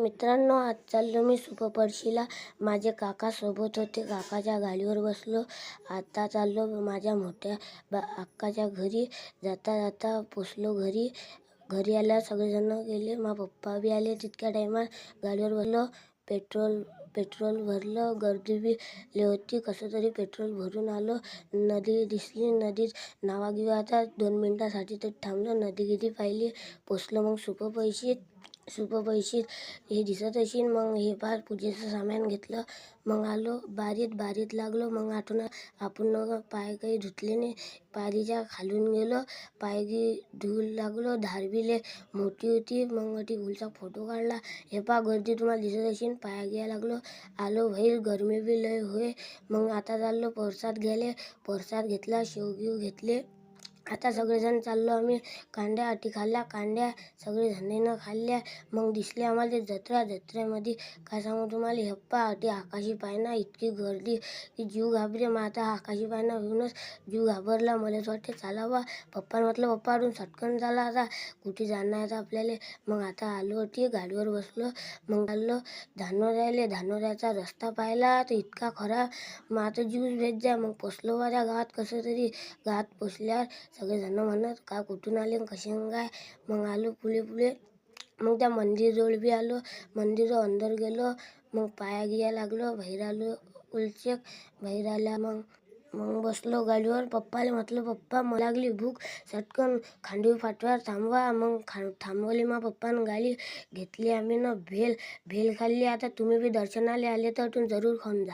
मित्रांनो, आज चाललो मी सुपरपडशीला. माझे काका सोबत होते. काकाच्या गाडीवर बसलो. आता चाललो माझ्या मोठ्या अक्काच्या घरी. जाता जाता पोचलो घरी. घरी आल्यावर सगळेजण गेले. पप्पा बी आले. तितक्या टायमात गाडीवर बसलो. पेट्रोल भरलं. गर्दी बी लई होती. कसं तरी पेट्रोल भरून आलो. नदी दिसली. नदीत नावा गिवा आता 2 मिनटासाठी तरी थांबलो. नदी गिदी पाहिली. पोचलो मग सुपरपडशीत हे दिसत असेल. मग हे फार पूजेचं सामान घेतलं. मग आलो बारीत लागलो. मग आपण पाय काही धुतले नाही. पायरीच्या खालून गेलो. पाय धुवू लागलो. धार बी लय मोठी होती. मग गुलचा फोटो काढला. हे गर्दी तुम्हाला दिसत असेल. पाया घ्यायला लागलो. आलो बाहेर. गरमी बी लय होय. मग आता चाललो प्रसाद घ्यायला. प्रसाद घेतला. शेवगीव घेतले. आता सगळेजण चाललो आम्ही. कांड्या अटी खाल्ल्या. कांड्या सगळे जणांना खाल्ल्या. मग दिसले आम्हाला ते जत्रेमध्ये. काय सांगू तुम्हाला, हेप्पा अटी आकाशी पायना इतकी गर्दी की जीव घाबरे. मग आता आकाशी पायना होऊनच जीव घाबरला. मलाच वाटते चालावा. पप्पाने म्हटलं, पप्पा अजून सटकन चाला, आता कुठे जाणं आहे आपल्याला. मग आता आलो होती. गाडीवर बसलो. मग चाललो धानोऱ्याचा रस्ता पाहिला तर इतका खराब. मग आता जीवच भेट जा. मग पोचलो त्या गावात. कसं तरी गावात पोचल्यावर सगळेजण म्हणत का कुठून आले कसे काय. मग आलो पुढे. मग त्या मंदिरजवळ बी आलो. मंदिर अंदर गेलो. मग पाया गिया लागलो. बाहेर आलो. उलचेक बाहेर आल्या. मग बसलो गाडीवर. पप्पाला म्हटलं, पप्पा मला लागली भूक, सटकन खांडवी फाटवार थांबवा. मग थांबवली. पप्पानं गाडी घेतली. आम्ही भेल खाल्ली. आता तुम्ही बी दर्शनाला आले तर जरूर खाऊन जा.